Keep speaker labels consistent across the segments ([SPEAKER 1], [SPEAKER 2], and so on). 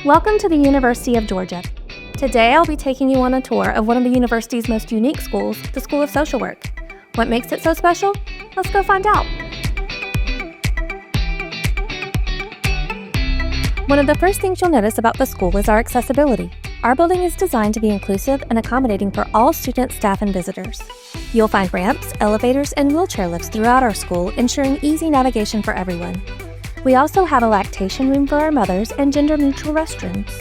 [SPEAKER 1] Welcome to the University of Georgia. Today I'll be taking you on a tour of one of the university's most unique schools, the School of Social Work. What makes it so special? Let's go find out. One of the first things you'll notice about the school is our accessibility. Our building is designed to be inclusive and accommodating for all students, staff, and visitors. You'll find ramps, elevators, and wheelchair lifts throughout our school, ensuring easy navigation for everyone. We also have a lactation room for our mothers and gender-neutral restrooms.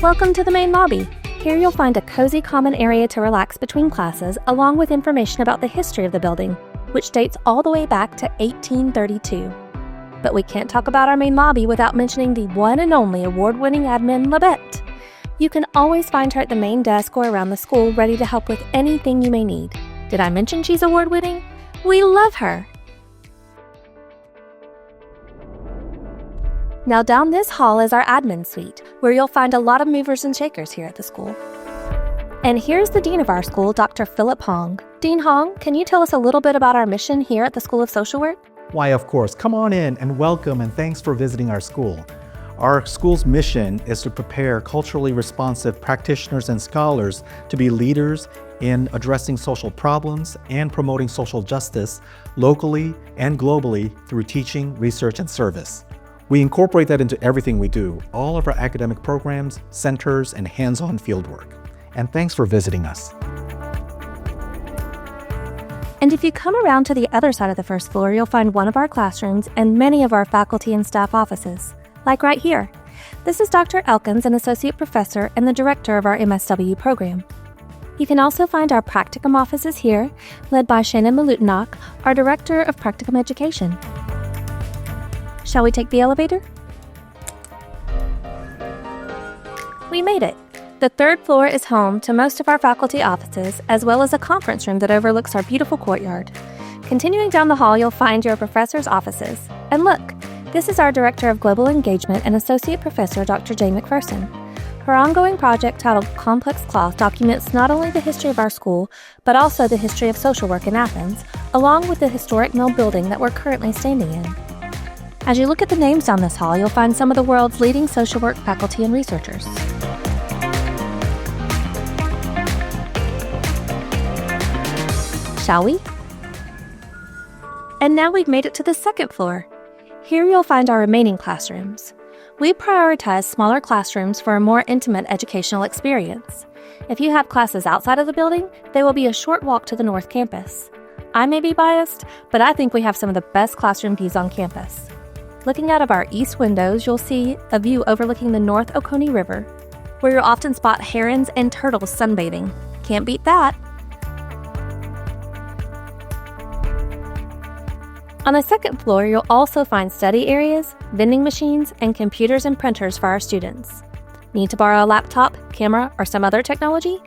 [SPEAKER 1] Welcome to the main lobby. Here you'll find a cozy common area to relax between classes, along with information about the history of the building, which dates all the way back to 1832. But we can't talk about our main lobby without mentioning the one and only award-winning admin, Labette. You can always find her at the main desk or around the school, ready to help with anything you may need. Did I mention she's award-winning? We love her! Now down this hall is our admin suite, where you'll find a lot of movers and shakers here at the school. And here's the dean of our school, Dr. Philip Hong. Dean Hong, can you tell us a little bit about our mission here at the School of Social Work?
[SPEAKER 2] Why, of course. Come on in and welcome, and thanks for visiting our school. Our school's mission is to prepare culturally responsive practitioners and scholars to be leaders in addressing social problems and promoting social justice locally and globally through teaching, research, and service. We incorporate that into everything we do, all of our academic programs, centers, and hands-on fieldwork. And thanks for visiting us.
[SPEAKER 1] And if you come around to the other side of the first floor, you'll find one of our classrooms and many of our faculty and staff offices, like right here. This is Dr. Elkins, an associate professor and the director of our MSW program. You can also find our practicum offices here, led by Shannon Malutinok, our director of practicum education. Shall we take the elevator? We made it. The third floor is home to most of our faculty offices, as well as a conference room that overlooks our beautiful courtyard. Continuing down the hall, you'll find your professors' offices. And look, this is our Director of Global Engagement and Associate Professor, Dr. Jay McPherson. Her ongoing project titled Complex Cloth documents not only the history of our school, but also the history of social work in Athens, along with the historic mill building that we're currently standing in. As you look at the names down this hall, you'll find some of the world's leading social work faculty and researchers. Shall we? And now we've made it to the second floor. Here you'll find our remaining classrooms. We prioritize smaller classrooms for a more intimate educational experience. If you have classes outside of the building, they will be a short walk to the North Campus. I may be biased, but I think we have some of the best classroom views on campus. Looking out of our east windows, you'll see a view overlooking the North Oconee River, where you'll often spot herons and turtles sunbathing. Can't beat that! On the second floor, you'll also find study areas, vending machines, and computers and printers for our students. Need to borrow a laptop, camera, or some other technology?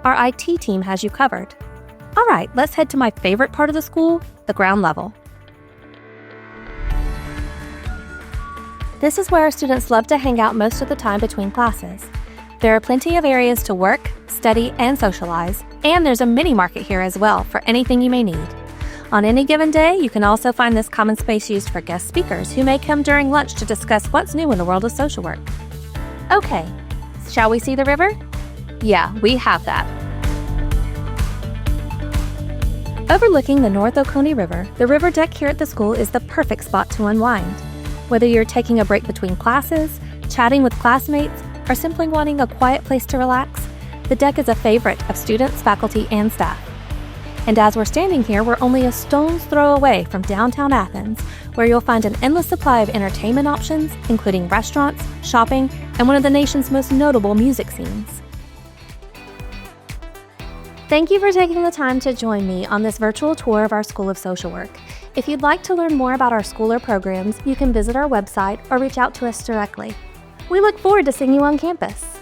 [SPEAKER 1] Our IT team has you covered. All right, let's head to my favorite part of the school, the ground level. This is where our students love to hang out most of the time between classes. There are plenty of areas to work, study, and socialize, and there's a mini market here as well for anything you may need. On any given day, you can also find this common space used for guest speakers who may come during lunch to discuss what's new in the world of social work. Okay, shall we see the river? Yeah, we have that. Overlooking the North Oconee River, the river deck here at the school is the perfect spot to unwind. Whether you're taking a break between classes, chatting with classmates, or simply wanting a quiet place to relax, the deck is a favorite of students, faculty, and staff. And as we're standing here, we're only a stone's throw away from downtown Athens, where you'll find an endless supply of entertainment options, including restaurants, shopping, and one of the nation's most notable music scenes. Thank you for taking the time to join me on this virtual tour of our School of Social Work. If you'd like to learn more about our school or programs, you can visit our website or reach out to us directly. We look forward to seeing you on campus.